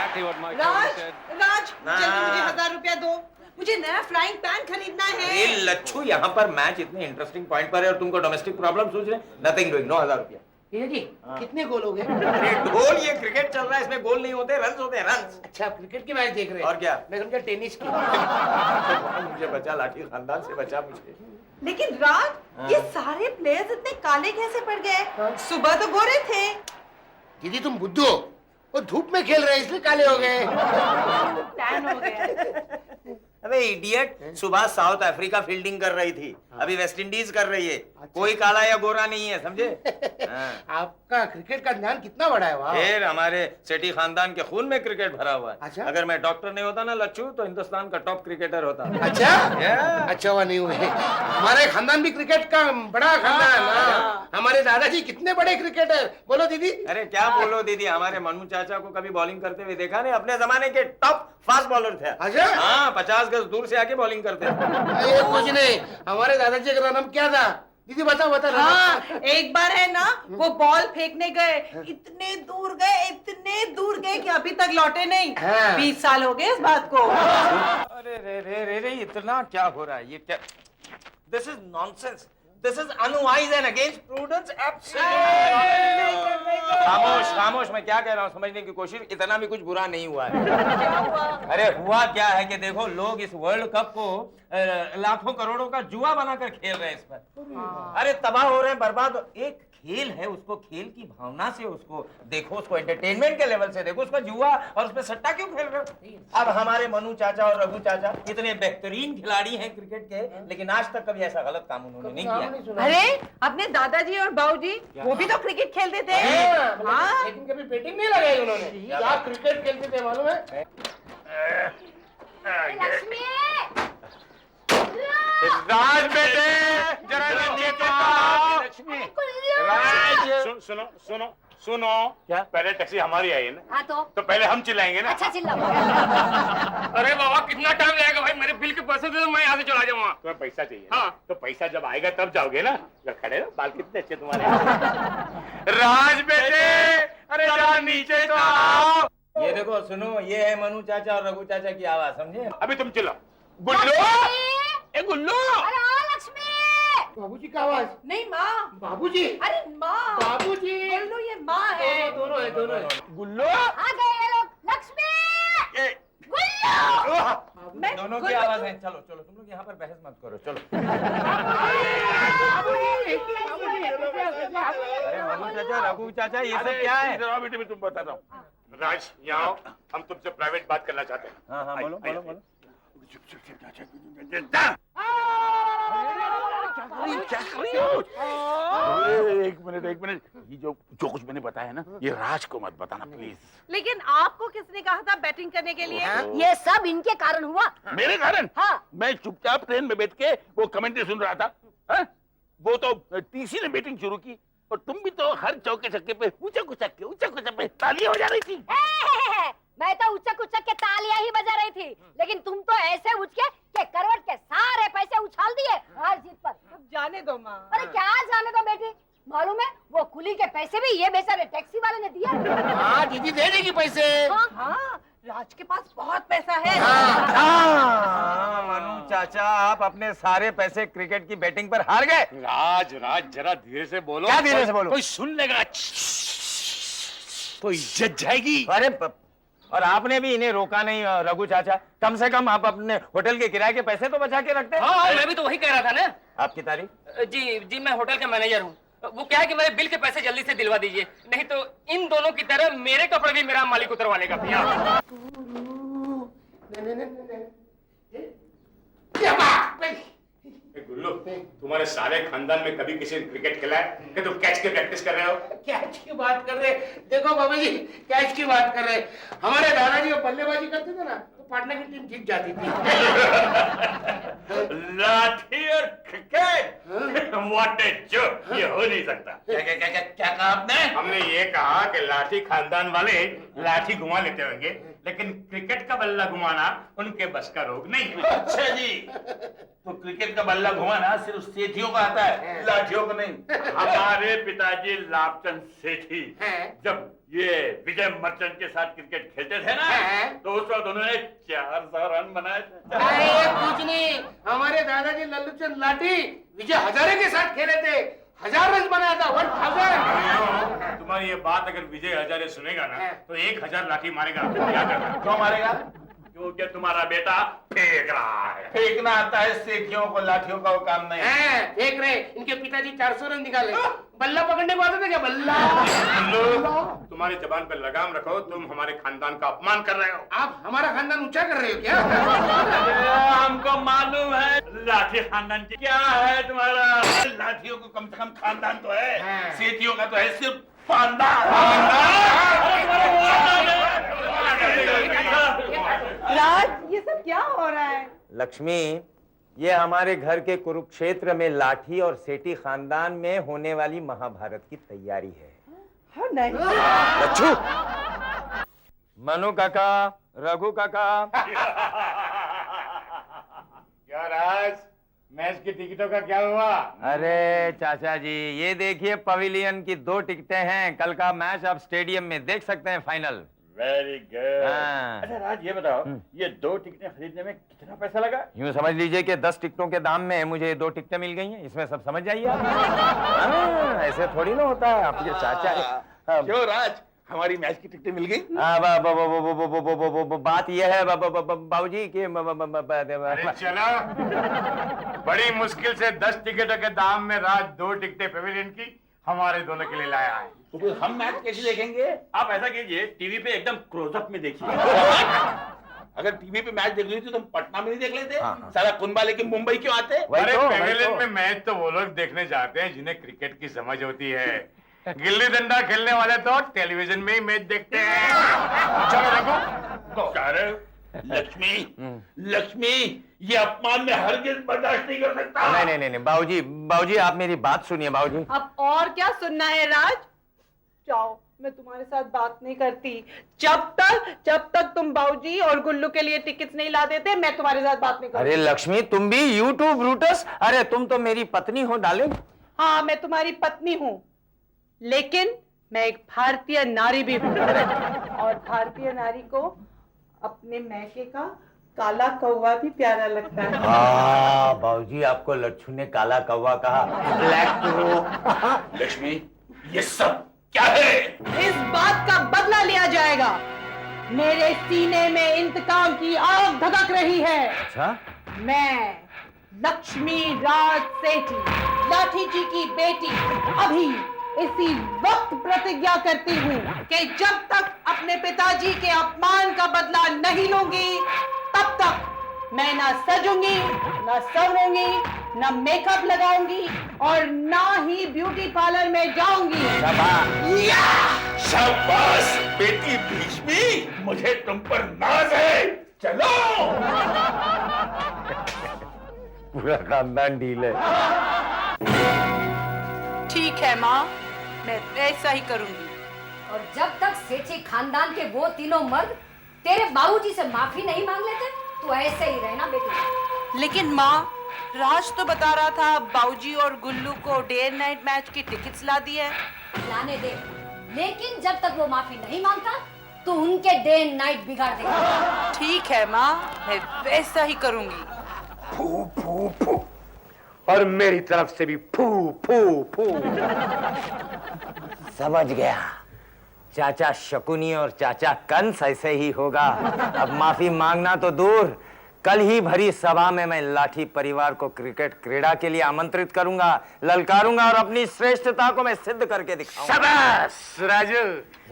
exactly what my Raj, colleague said. राज, जल्दी मुझे 1000 रुपया दो। मुझे नया फ्राइंग पैन खरीदना है। अरे लच्छू, यहाँ पर मैच इतने इंटरेस्टिंग पॉइंट पर है और तुमको डोमेस्टिक प्रॉब्लम सोच रहे? नथिंग डूइंग, 9000 रुपया। जी कितने गोल हो गए? अरे ढोल, ये क्रिकेट चल रहा है, इसमें गोल नहीं होते, रन्स होते हैं, रन्स। अच्छा, आप क्रिकेट की मैच देख रहे हैं? और क्या? मैं समझा टेनिस की। मुझे बचा, लाठी खानदान से बचा मुझे। लेकिन राज, ये सारे प्लेयर्स इतने काले कैसे पड़ गए? सुबह तो गोरे थे। दीदी तुम बुद्धू हो, वो धूप में खेल रहे हैं इसलिए काले हो गए। टैन हो गया। अबे इडियट, सुबह साउथ अफ्रीका फील्डिंग कर रही थी, अभी वेस्ट इंडीज कर रही है। कोई काला या गोरा नहीं है, समझे? आपका क्रिकेट का ज्ञान कितना बड़ा है? वाह। फिर हमारे सेठी खानदान के खून में क्रिकेट भरा हुआ है। अच्छा? अगर मैं डॉक्टर नहीं होता ना लच्छू, तो हिंदुस्तान का टॉप क्रिकेटर होता। अच्छा? Yeah. अच्छा हुआ नहीं हुए। हमारे खानदान भी क्रिकेट का बड़ा खानदान। हाँ। हमारे दादाजी कितने बड़े क्रिकेटर, बोलो दीदी। अरे क्या बोलो दीदी, हमारे मनु चाचा को कभी बॉलिंग करते हुए देखा नहीं? अपने जमाने के टॉप फास्ट बॉलर थे। अच्छा? हाँ, 50 गज दूर से आके बॉलिंग करते थे। ये कुछ नहीं, हमारे दादाजी का नाम क्या था? दीदी बताओ बताओ। हाँ, एक बार है ना, वो बॉल फेंकने गए, इतने दूर गए कि अभी तक लौटे नहीं। हाँ। 20 साल हो गए इस बात को। अरे रे रे रे रे, इतना क्या हो रहा है? ये क्या? This is nonsense, this is unwise and against prudence. खामोश खामोश, मैं क्या कह रहा हूँ समझने की कोशिश। इतना भी कुछ बुरा नहीं हुआ है। अरे हुआ क्या है कि देखो, लोग इस वर्ल्ड कप को लाखों करोड़ों का जुआ बनाकर खेल रहे हैं इस पर। अरे तबाह हो रहे हैं, बर्बाद। एक खेल है, उसको खेल की भावना से उसको देखो, उसको एंटरटेनमेंट के लेवल से देखो, उसका जुआ और उसमें सट्टा क्यों खेल रहे हो? अब हमारे मनु चाचा और रघु चाचा इतने बेहतरीन खिलाड़ी हैं क्रिकेट के, लेकिन आज तक कभी ऐसा गलत काम उन्होंने नहीं किया। अरे अपने दादाजी और बाबूजी वो भी तो क्रिकेट खेलते थे। हाँ, लेकिन कभी बैटिंग नहीं लगाई उन्होंने। क्या क्रिकेट खेलते थे मालूम है? राज बेटे, जरा नीचे तो आओ। सुनो सुनो सुनो सुनो, क्या? पहले टैक्सी हमारी आई है ना, हाँ तो पहले हम चिल्लाएंगे ना। अच्छा चिल्लाओ। अरे बाबा कितना टाइम लगेगा भाई, मेरे बिल के पैसे दे दो, मैं यहाँ से चला जाऊंगा। तुम्हें पैसा चाहिए? हाँ। तो पैसा जब आएगा तब जाओगे ना। खड़े रहो, बाल कितने अच्छे तुम्हारे। राज बेटे, अरे जरा नीचे तो आओ। ये देखो, सुनो, ये है मनु चाचा और रघु चाचा की आवाज, समझे? अभी तुम चिल्लाओ। गुल्लू, ए गुल्लू। अरे ओ लक्ष्मी। बाबूजी का आवाज। नहीं माँ। बाबूजी। अरे माँ। बाबूजी। बोलो, ये माँ है। दोनों है, दोनों है। गुल्लू, आ गए ये लोग। लक्ष्मी। ए, गुल्लू। मैं दोनों की आवाज है। चलो चलो, तुम लोग यहाँ पर बहस मत करो, चलो। अरे मनु चाचा, रघु चाचा, ये सब क्या है? जरा बेटे, मैं तुम बता रहा हूँ। राज, यहाँ आओ, हम तुमसे प्राइवेट बात करना चाहते हैं। हाँ हाँ, बोलो बोलो बोलो। एक मिनट, ये जो कुछ मैंने बताया ना, ये राज को मत बताना प्लीज। लेकिन आपको किसने कहा था बैटिंग करने के लिए? ये सब इनके कारण हुआ। मेरे कारण? हाँ। मैं चुपचाप ट्रेन में बैठ के वो कमेंट्री सुन रहा था। हा? वो तो टीसी ने बैटिंग शुरू की और तुम भी तो हर चौके छक्के पे ऊंचा कुचक पे तालियां हो जा रही थी। मैं तो उचक उचक के तालियां ही बजा रही थी, लेकिन तुम तो ऐसे उचके कि करवट के सारे पैसे उछाल दिए हार जीत पर। अब जाने दो माँ। अरे क्या जाने दो बेटी, मालूम है वो कुली के पैसे भी ये बेचारे टैक्सी वाले ने दिया। हाँ दीदी दे देगी पैसे। हाँ, राज के पास बहुत पैसा है। हाँ, मनु चाचा, आप अपने सारे पैसे क्रिकेट की बैटिंग पर हार गए। राज जरा धीरे से बोलो। क्या धीरे से बोलो? कोई सुन लेगा तो इज्जत जाएगी। अरे और आपने भी इन्हें रोका नहीं रघु चाचा। कम से कम आप अपने होटल के किराए के पैसे तो बचा के रखते। हाँ, मैं भी तो वही कह रहा था ना। आपकी तारीफ? जी मैं होटल का मैनेजर हूँ। वो क्या है कि मेरे बिल के पैसे जल्दी से दिलवा दीजिए, नहीं तो इन दोनों की तरह मेरे कपड़े भी मेरा मालिक उतरवा लेगा भैया। गुल्लू, तुम्हारे सारे खानदान में कभी किसी ने क्रिकेट खेला है कि तुम कैच की प्रैक्टिस कर रहे हो? कैच की बात कर रहे? देखो बाबा जी, कैच की बात कर रहे। हमारे दादाजी वो बल्लेबाजी करते थे ना, तो पटना की टीम जीत जाती थी। लाठी और क्रिकेट, व्हाट ए जोक! ये हो नहीं सकता। क्या कहा आपने? हमने ये कहा कि लाठी खानदान वाले लाठी घुमा लेते होंगे, लेकिन क्रिकेट का बल्ला घुमाना उनके बस का रोग नहीं है। अच्छा जी। तो क्रिकेट का बल्ला घुमाना सिर्फ सेठियों का आता है, लाठियों को नहीं। हमारे पिताजी लाभचंद सेठी जब ये विजय मर्चेंट के साथ क्रिकेट खेलते थे ना, तो उस वक्त उन्होंने 400 रन बनाए थे। अरे कुछ नहीं, हमारे दादाजी लल्लूचंद लाठी विजय हजारे के साथ खेले थे, 1000 रन बनाया था, 1000। तुम्हारी ये बात अगर विजय हजारे सुनेगा ना, तो 1000 लाठी मारेगा। क्या करना? क्यों मारेगा? क्योंकि तुम्हारा बेटा फेंक रहा है। फेंकना आता है सेठियों को, लाठियों का वो काम नहीं है। फेंक रहे, इनके पिताजी 400 रन निकाले। बल्ला पकड़ने को आता था क्या? बल्ला। तुम्हारी जबान पे लगाम रखो, तुम हमारे खानदान का अपमान कर रहे हो। आप हमारा खानदान ऊंचा कर रहे हो क्या? हमको मालूम है लाठी खानदान की क्या है तुम्हारा। लाठियों को कम से कम खानदान तो है, सेठियों का तो है सिर्फ राज, ये सब क्या हो रहा है? लक्ष्मी, ये हमारे घर के कुरुक्षेत्र में लाठी और सेठी खानदान में होने वाली महाभारत की तैयारी है। हाँ, नहीं। लच्छू, मनु काका, रघु काका। क्या राज, मैच की टिकटों का क्या हुआ? अरे चाचा जी, ये देखिए पवेलियन की 2 टिकटें हैं। कल का मैच आप स्टेडियम में देख सकते हैं, फाइनल। Very good. हाँ। अच्छा राज, ये बताओ, ये 2 टिकटें खरीदने में कितना पैसा लगा? यूं समझ लीजिए कि 10 टिकटों के दाम में मुझे 2 टिकटें मिल गई हैं। इसमें सब समझ जाइए आप। हाँ, ऐसे थोड़ी ना होता है। आप ये चाचा क्यों राज, हमारी मैच की टिकटें मिल गई? बात यह है बाबूजी कि अरे चलो, बड़ी मुश्किल से 10 टिकटों के दाम में राज 2 टिकटें पेविलियन की हमारे दोनों के लिए लाया है। तो फिर हम मैच कैसे देखेंगे? आप ऐसा कीजिए, टीवी पे एकदम क्लोजअप में देखिए। अगर टीवी पे मैच देख रही थी तो हम पटना में नहीं देख लेते? सारा कुंबा लेके मुंबई क्यों आते? अरे पेविलियन में मैच तो वो लोग देखने जाते हैं जिन्हें क्रिकेट की समझ होती है। गिल्ली डंडा खेलने वाले तो टेलीविजन में ही मैच देखते हैं। चलो देखो। लक्ष्मी, लक्ष्मी, ये अपमान में हरगिज बर्दाश्त नहीं कर सकता। नहीं बाबूजी आप मेरी बात सुनिए बाबूजी। अब और क्या सुनना है राज? जाओ, मैं तुम्हारे साथ बात नहीं करती। जब तक तुम बाबूजी और गुल्लू के लिए टिकट्स नहीं ला देते, मैं तुम्हारे साथ बात नहीं करूंगी। अरे लक्ष्मी, तुम भी यूट्यूब ब्रूटस। अरे तुम तो मेरी पत्नी हो डार्लिंग। हाँ, मैं तुम्हारी पत्नी हूँ, लेकिन मैं एक भारतीय नारी भी हूँ। और भारतीय नारी को अपने मैके का काला कौवा भी प्यारा लगता है। बाबूजी, आपको लच्छू ने काला कौवा कहा, ब्लैक प्रो। लक्ष्मी, ये सब क्या है? इस बात का बदला लिया जाएगा। मेरे सीने में इंतकाम की आग धधक रही है। अच्छा? मैं लक्ष्मी राज सेठी, लाठी जी की बेटी, अभी इसी वक्त प्रतिज्ञा करती हूँ कि जब तक अपने पिताजी के अपमान का बदला नहीं लूंगी, तब तक मैं ना सजूंगी, ना संवरूंगी, ना मेकअप लगाऊंगी और ना ही ब्यूटी पार्लर में जाऊंगी। शाबाश बेटी भीष्मी, मुझे तुम पर नाज है। चलो। पूरा खानदान डील है। ठीक है माँ, मैं ऐसा ही करूंगी। और जब तक सेठी खानदान के वो तीनों मर्द तेरे बाबूजी से माफी नहीं मांग लेते, तो ऐसे ही रहना बेटी। लेकिन माँ, राज तो बता रहा था बाबूजी और गुल्लू को डे एंड नाइट मैच की टिकट्स ला दी है। लाने दे, लेकिन जब तक वो माफी नहीं मांगता तो उनके डे एंड नाइट बिगाड़ देगा। ठीक है माँ, मैं वैसा ही करूंगी। फू फू फू, और मेरी तरफ से भी फू फू फू। समझ गया, चाचा शकुनी और चाचा कंस ऐसे ही होगा। अब माफी मांगना तो दूर, कल ही भरी सभा में मैं लाठी परिवार को क्रिकेट क्रीड़ा के लिए आमंत्रित करूंगा, ललकारूंगा और अपनी श्रेष्ठता को मैं सिद्ध करके दिखाऊंगा। शाबाश राजू,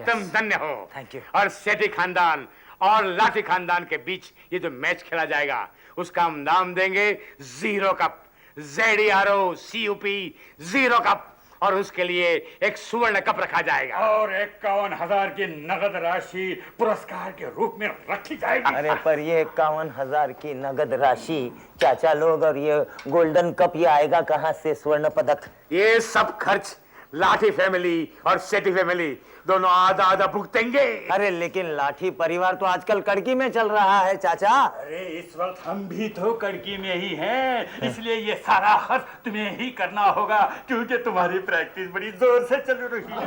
तुम धन्य हो। Thank you. और सेठी खानदान और लाठी खानदान के बीच ये जो मैच खेला जाएगा, उसका हम नाम देंगे zero cup, ZERO CUP, zero cup. और उसके लिए एक सुवर्ण कप रखा जाएगा और 51,000 की नगद राशि पुरस्कार के रूप में रखी जाएगी। अरे पर ये 51,000 की नगद राशि, चाचा लोग, और ये गोल्डन कप, ये आएगा कहाँ से? स्वर्ण पदक? ये सब खर्च लाठी फैमिली और सेठी फैमिली दोनों आधा आधा भुगतेंगे। अरे लेकिन लाठी परिवार तो आजकल कड़की में चल रहा है चाचा। अरे इस वक्त हम भी तो कड़की में ही हैं, इसलिए ये सारा खर्च तुम्हें ही करना होगा क्योंकि तुम्हारी प्रैक्टिस बड़ी जोर से चल रही है।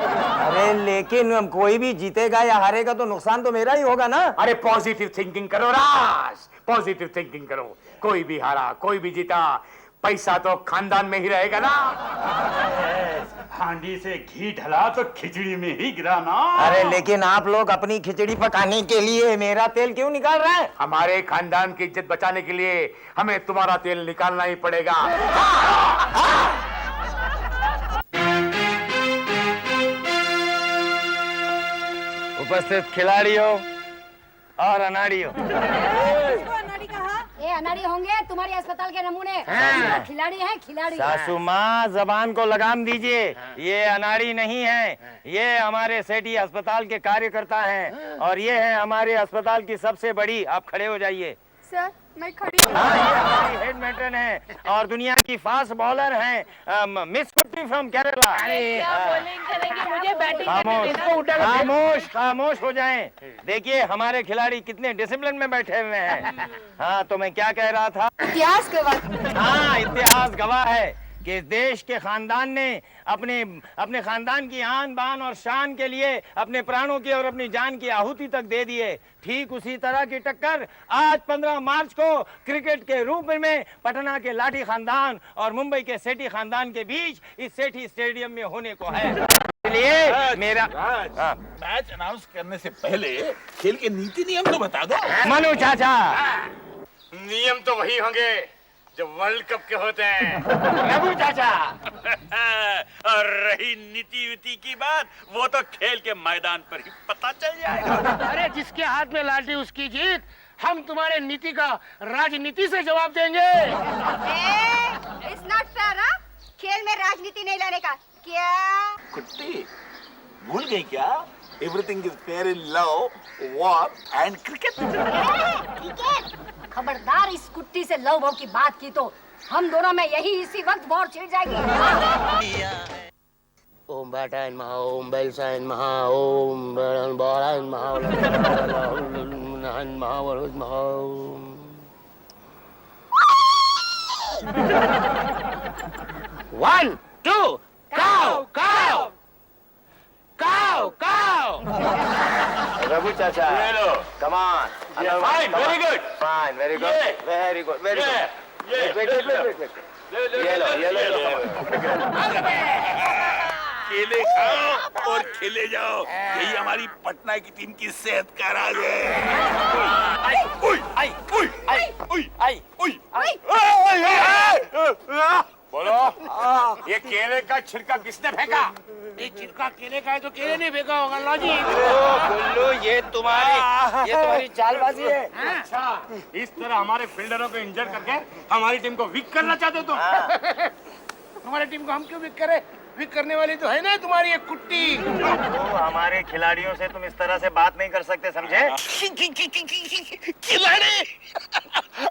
अरे लेकिन कोई भी जीतेगा या हारेगा तो नुकसान तो मेरा ही होगा ना। अरे पॉजिटिव थिंकिंग करो राज, पॉजिटिव थिंकिंग करो। कोई भी हारा कोई भी जीता, पैसा तो खानदान में ही रहेगा ना। हांडी से घी ढला तो खिचड़ी में ही गिराना। अरे लेकिन आप लोग अपनी खिचड़ी पकाने के लिए मेरा तेल क्यों निकाल रहे हैं? हमारे खानदान की इज्जत बचाने के लिए हमें तुम्हारा तेल निकालना ही पड़ेगा। उपस्थित खिलाड़ियों और अनाड़ियों, ये अनाड़ी होंगे तुम्हारे अस्पताल के नमूने। खिलाड़ी हैं खिलाड़ी। सासू माँ जबान को लगाम दीजिए, ये अनाड़ी नहीं है, ये हमारे सेठी अस्पताल के कार्यकर्ता हैं और ये है हमारे अस्पताल की सबसे बड़ी। आप खड़े हो जाइए। सर मैं खड़ी हाँ, ये हमारी हेड मैट्रन है और दुनिया की फास्ट बॉलर हैं मिस कुट्टी फ्रॉम केरला। मुझे बैटिंग खामोश खामोश हो जाएं। देखिए हमारे खिलाड़ी कितने डिसिप्लिन में बैठे हुए हैं। हाँ तो मैं क्या कह रहा था? इतिहास गवाह। हाँ इतिहास गवाह है कि इस देश के खानदान ने अपने खानदान की आन बान और शान के लिए अपने प्राणों की और अपनी जान की आहुति तक दे दिए। ठीक उसी तरह की टक्कर आज 15 मार्च को क्रिकेट के रूप में पटना के लाठी खानदान और मुंबई के सेठी खानदान के बीच इस सेठी स्टेडियम में होने को है। इसलिए मेरा मैच अनाउंस करने से पहले खेल के नीति नियम तो बता दो। मनु चाचा, नियम तो वही होंगे जो वर्ल्ड कप के होते हैं। रघु चाचा, और रही नीति विति की बात, वो तो खेल के मैदान पर ही पता चल जाएगा। अरे जिसके हाथ में लाठी उसकी जीत। हम तुम्हारे नीति का राजनीति से जवाब देंगे। It's not fair. खेल में राजनीति नहीं लाने का क्या? कुट्टी भूल गई क्या? Everything is fair in love, war and cricket. Cricket? खबरदार इस कुट्टी से लव भव की बात की तो हम दोनों में यही इसी वक्त वॉर छिड़ जाएगी। ओम बैटाइन महा, ओम बेलसाइन महा, ओम बराइन महा, महावरुज महा। One, two, cow, cow, cow, cow. Raghu चाचा, hello, come on. fine, very good. Fine, very good, Yeah. very good, very good. Wait. केले खाओ और खेले जाओ, यही हमारी पटना की टीम की सेहत का राज है। बोलो, ये केले का छिलका किसने फेंका? ये छिलका केले का है तो केले नहीं फेंका होगा लॉजी। गुल्लू ये तुम्हारी चालबाजी है। अच्छा, इस तरह हमारे फील्डरों को इंजर करके हमारी टीम को वीक करना चाहते तुम? हमारी टीम को हम क्यों विक करे? विक करने वाली तो है ना तुम्हारी एक कुट्टी। तो हमारे खिलाड़ियों से तुम इस तरह से बात नहीं कर सकते, समझे? खिलाड़ी?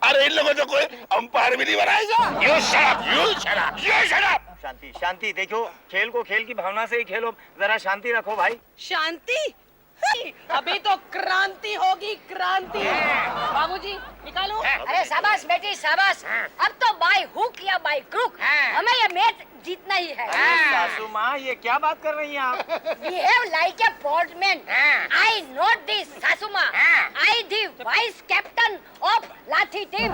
अरे इन लोगों को कोई अंपायर भी नहीं बनाएगा। You shut up! शांति शांति, देखो खेल को खेल की भावना से ही खेलो, जरा शांति रखो भाई। शांति? अभी तो क्रांति होगी, क्रांति। बाबूजी निकालो। अरे शाबाश बेटी शाबाश। अब तो बाय हुक या बाय क्रुक हमें ये मैच जीतना ही है। सासू माँ ये क्या बात कर रही हैं आप? Behave like a boardman. I not the सासुमा. I the vice captain of लाठी टीम।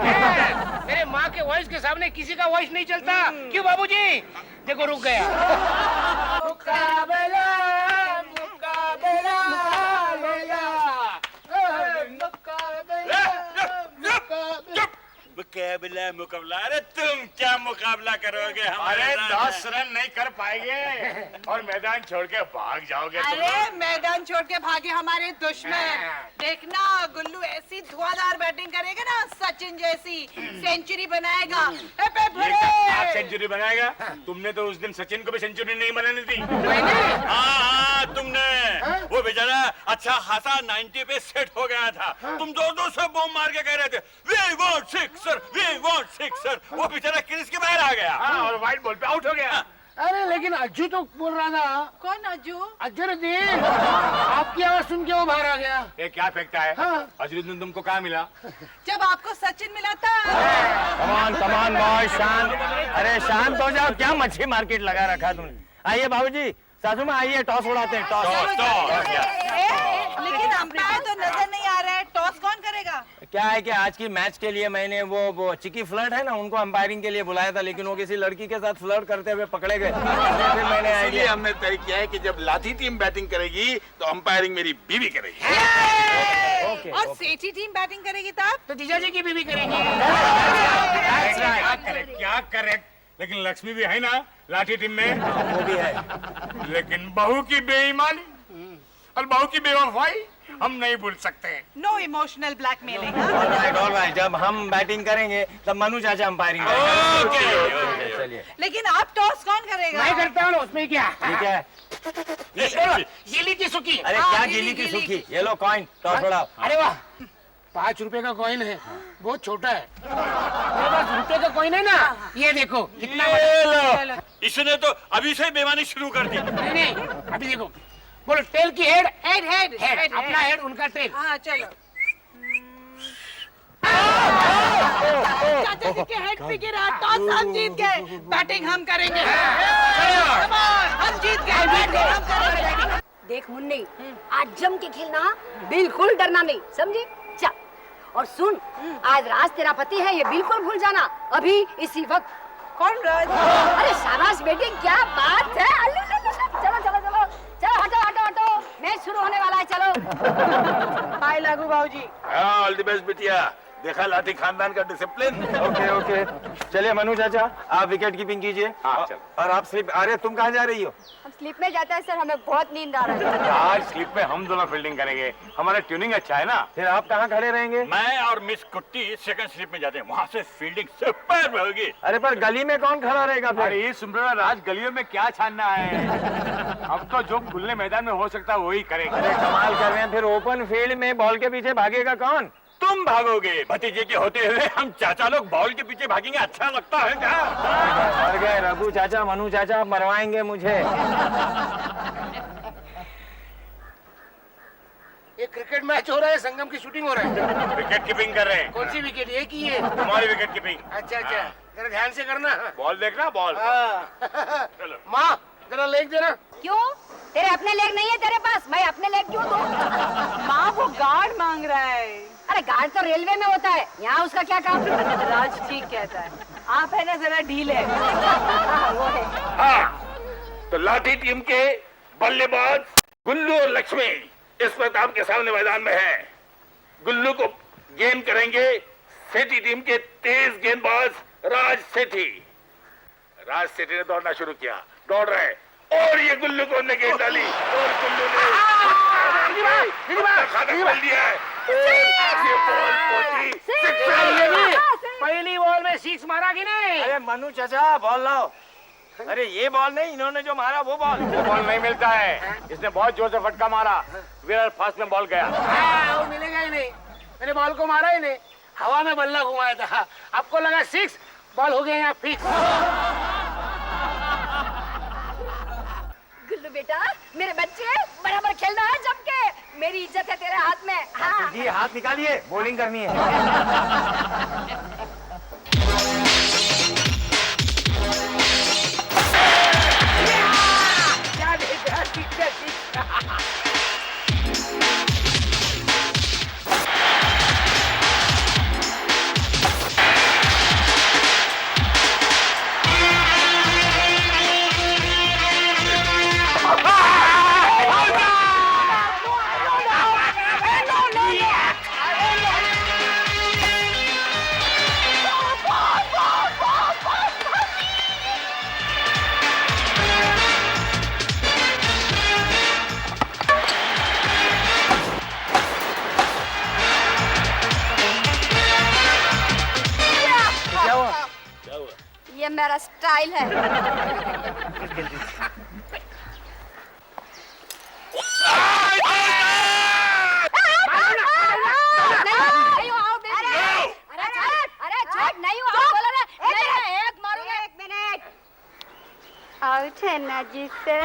मेरे माँ के वॉइस के सामने किसी का वॉइस नहीं चलता। क्यों बाबूजी? देखो रुक गया। मुकाबला मुकाबला मुकाबला। अरे तुम क्या मुकाबला करोगे हमारे? अरे 10 रन नहीं कर पाएंगे और मैदान छोड़ के भाग जाओगे तुम। अरे मैदान छोड़ के भागे हमारे दुश्मन। देखना गुल्लू ऐसी धुआंधार बैटिंग करेगा ना, सचिन जैसी सेंचुरी बनाएगा। आप सेंचुरी बनाएगा? तुमने तो उस दिन सचिन को भी सेंचुरी नहीं बनानी थी। हाँ तुमने, वो बेचारा अच्छा खासा 90 पे सेट हो गया था, तुम जोर से बॉम्ब मार के कह रहे थे we want sixer, we want sixer। वो बेचारा क्रीज के बाहर आ गया। हाँ, और वाइट बॉल पे आउट हो गया। अरे लेकिन अज्जू तो बोल रहा था। कौन अज्जू? अजरुद्दीन, आपकी आवाज सुन के वो बाहर आ गया। ये क्या फेंकता है? हाँ। अजरुद्दीन तुमको कहाँ मिला? जब आपको सचिन मिला था। कमान बॉय, शांत। अरे शांत हो जाओ, क्या मच्छी मार्केट लगा रखा तुमने। आइए बाबूजी, सासू माँ आइए, टॉस उड़ाते हैं। टॉस। लेकिन अंपायर तो नजर नहीं आ रहा है, टॉस कौन करेगा? क्या है कि आज की मैच के लिए मैंने वो चिकी फ्लर्ट है ना, उनको अंपायरिंग के लिए बुलाया था, लेकिन वो किसी लड़की के साथ फ्लर्ट करते हुए पकड़े गए। फिर मैंने इसलिए आइडिया हमने तय किया है कि जब लाठी टीम बैटिंग करेगी तो अंपायरिंग मेरी बीवी करेगी। और सेठी टीम बैटिंग करेगी तब? तो जीजाजी की बीवी करेंगे। क्या करेक्ट? लेकिन लक्ष्मी भी है ना लाठी टीम में? वो भी है। लेकिन बहू की बेईमानी और बहू की बेवफाई हम नहीं भूल सकते। No emotional blackmailing. All right, जब हम बैटिंग करेंगे तब मनु चाचा अंपायरिंग करेंगे। चलिए। लेकिन आप टॉस कौन करेगा? मैं करता हूँ ना, उसमें क्या। ठीक है। ये लीजिए सुखी। अरे क्या गीली की सूखी, ये लो कॉइन, टॉस उड़ाओ। अरे वाह, 5 रुपए का कॉइन है, बहुत छोटा है। मेरे पास रुपए का कॉइन है ना, ये देखो कितना बड़ा। इसने तो अभी से बेईमानी शुरू कर दी। नहीं, अभी देखो। बोलो टेल की हेड। हेड हेड हेड, अपना हेड, उनका टेल। हाँ चलो। चाचा जी के हेड पे गिरा, टॉस हम जीत गए, बैटिंग हम करेंगे। Come on, हम जीत गए, बैटिंग हम करेंगे। देख मुन्नी, आज जम के खेलना, बिल्कुल डरना नहीं, समझी? चल। और सुन, आज राज तेरा पति है, ये बिल्कुल भूल जाना अभी इसी वक्त। कौन राज? अरे शाबाश बेटी, क्या बात है। चलो चलो चलो चलो, हटो हटो हटो, मैच शुरू होने वाला है, चलो। बाय लागू बाबूजी। ऑल द बेस्ट बिटिया, देखा लाठी खानदान का डिसिप्लिन। ओके ओके, चलिए मनु चाचा, आप विकेट कीपिंग कीजिए। हाँ, चलो। और आप स्लिप। अरे तुम कहाँ जा रही हो? हम स्लीप में जाते हैं सर, हमें बहुत नींद आ रही है। आज स्लिप में हम दोनों फील्डिंग करेंगे, हमारा ट्यूनिंग अच्छा है ना। फिर आप कहाँ खड़े रहेंगे? मैं और मिस कुट्टी सेकंड स्लिप में जाते हैं, वहाँ से फील्डिंग सुपर होगी। अरे पर गली में कौन खड़ा रहेगा फिर? अरे ये सुमरा राज, गलियों में क्या छानना है? अब तो जो खुले मैदान में हो सकता है वही करेंगे। अरे कमाल कर रहे हैं, फिर ओपन फील्ड में बॉल के पीछे भागेगा कौन? तुम भागोगे, भतीजे के होते हुए हम चाचा लोग बॉल के पीछे भागेंगे, अच्छा लगता है क्या? मर गए रघु चाचा, मनु चाचा, आप मरवाएंगे मुझे। ये क्रिकेट मैच हो रहा है, संगम की शूटिंग हो रहा है। विकेट कीपिंग कर रहे हैं। कौन सी विकेट? ये की है। हमारी विकेट कीपिंग। अच्छा अच्छा, जरा ध्यान से करना। बॉल देखना, बॉल। चलो माँ, जरा लेग देना। क्यों? तेरे अपने लेग नहीं है तेरे पास, मैं अपने लेग क्यों दूं? माँ वो गार्ड मांग रहा है। अरे गार्ड तो रेलवे में होता है, यहाँ उसका क्या काम? राज ठीक कहता है, आप है ना जरा ढीले। वो है। हाँ, तो लाठी टीम के बल्लेबाज गुल्लू और लक्ष्मी इस वक्त आपके सामने मैदान में है। गुल्लू को गेंद करेंगे सेठी टीम के तेज गेंदबाज राज सेठी। राज सेठी ने दौड़ना शुरू किया, दौड़ रहे, और ये गुल्लू को उन्हें गेंद डाली और गुल्लू ने खाता खोल दिया है और ये बॉल पहुंची सिक्स। पहली बॉल में 6 मारा कि नहीं? अरे मनु चाचा, बॉल लाओ। अरे ये बॉल नहीं, इन्होंने जो मारा वो बॉल। वो बॉल नहीं मिलता है, इसने बहुत जोर से फटका मारा, विराट फास्ट में बॉल गया। वो मिलेगा ही नहीं, मैंने बॉल को मारा ही नहीं, हवा में बल्ला घुमाया था। आपको लगा 6, बॉल हो गया यहाँ फिक्स। गुल्लू बेटा, मेरे बच्चे, बराबर खेलना है जम के, मेरी इज्जत है तेरे हाथ में। हाँ। जी हाथ निकालिए, बॉलिंग करनी है। क्या देखा? ये मेरा स्टाइल है। नहीं हुआ आउट। अरे छोड़, नहीं हुआ आउट बोला ना। एक मारूंगा। 1 मिनट। आउट। पिताजी से।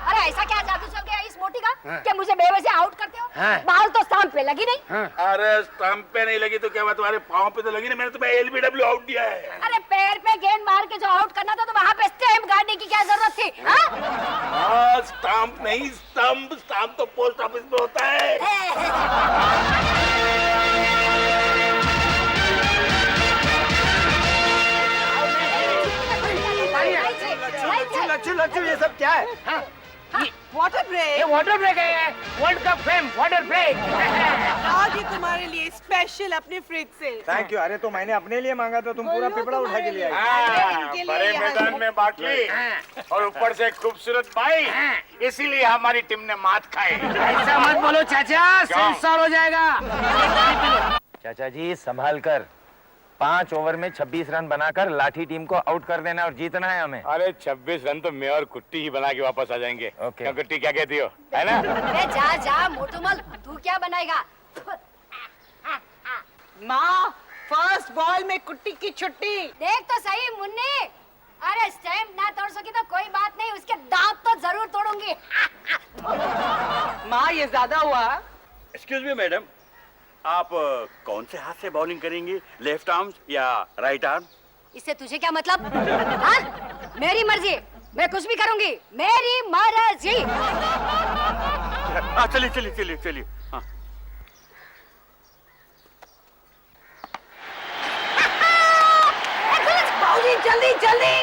अरे ऐसा क्या जादू चल गया इस मोटी का कि मुझे बेवजह आउट करते हो? बाल तो स्टाम्प पे लगी नहीं। अरे स्टंप पे नहीं लगी तो क्या बात, तुम्हारे पाँव पे तो लगी ना, मैंने तुम्हें एलबीडब्ल्यू आउट दिया है। अरे पैर पे गेंद मार के जो आउट करना था तो वहाँ पे स्टैम्प गाड़ने की क्या जरूरत थी? हाँ? स्टंप नहीं, स्टंप। स्टंप तो पोस्ट ऑफिस में होता है। लच्छू लच्छू ये सब क्या है? Water break. ये वाटर ब्रेक है, world cup fame water break. आज ये तुम्हारे लिए स्पेशल अपने फ्रिज से। Thank you. अरे तो मैंने अपने लिए मांगा था, तुम पूरा बोलो पिपड़ा उठा के ले आई। इनके लिए बड़े यहाँ मैदान में बाटली और ऊपर से खूबसूरत बाई, इसीलिए हमारी टीम ने मात खाई। ऐसा मत बोलो चाचा, सेंसर हो जाएगा। चाचा जी संभाल कर, 5 ओवर में 26 रन बनाकर लाठी टीम को आउट कर देना और जीतना है हमें। अरे 26 रन तो मैं और कुट्टी ही बना के वापस आ जाएंगे। ओके। क्या कुट्टी, क्या कहती हो, है ना? अरे जा जा मोटूमल, तू क्या बनाएगा? माँ, फर्स्ट बॉल में कुट्टी की छुट्टी। देख तो सही मुन्नी, अरे स्टैम्प ना तोड़ सकी तो कोई बात नहीं, उसके दांत तो जरूर तोड़ूंगी। माँ ये ज्यादा हुआ। एक्सक्यूज मी मैडम, आप कौन से हाथ से बॉलिंग करेंगी, लेफ्ट आर्म या राइट आर्म? इससे तुझे क्या मतलब? हाँ? मेरी मर्जी, मैं कुछ भी करूंगी, मेरी मर्जी। चलिए चलिए चलिए चलिए। हाँ। जल्दी जल्दी।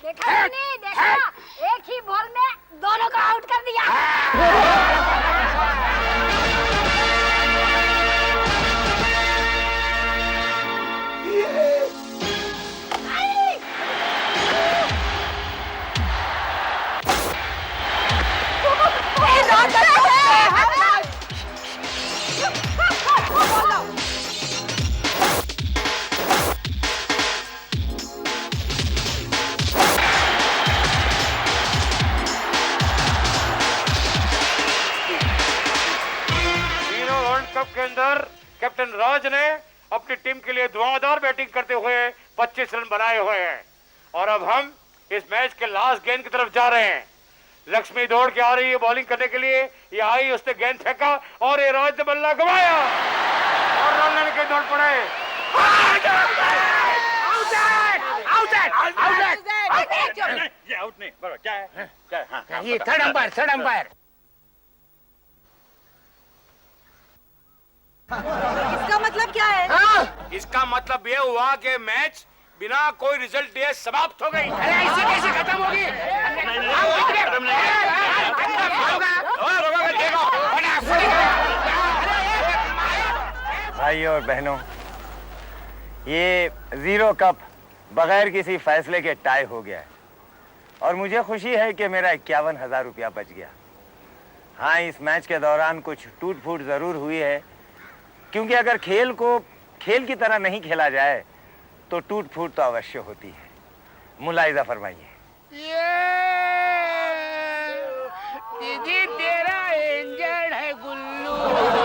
देखा नहीं देखा, एक ही बॉल में दोनों को आउट कर दिया। के अंदर कैप्टन राज ने अपनी टीम के लिए धुआंधार बैटिंग करते हुए 25 रन बनाए हुए हैं और अब हम इस मैच के लास्ट गेंद की तरफ जा रहे हैं। लक्ष्मी दौड़ के आ रही है बॉलिंग करने के लिए, ये आई, उसने गेंद फेंका और ये राज ने बल्ला घुमाया और रन लेने के दौड़ पड़े। ये आउट नहीं, बराबर क्या है? क्या है? हाँ, ये थर्ड अंपायर, थर्ड अंपायर। इसका मतलब क्या है? इसका मतलब ये हुआ कि मैच बिना कोई रिजल्ट दिए समाप्त हो गई। अरे ऐसे कैसे खत्म होगी? भाइयों और बहनों, ये 0 कप बगैर किसी फैसले के टाई हो गया है और मुझे खुशी है कि मेरा 51,000 रुपया बच गया। हाँ, इस मैच के दौरान कुछ टूट फूट जरूर हुई है, क्योंकि अगर खेल को खेल की तरह नहीं खेला जाए तो टूट फूट तो अवश्य होती है। मुलाहिजा फरमाइए। दीदी तेरा इंजन है गुल्लू।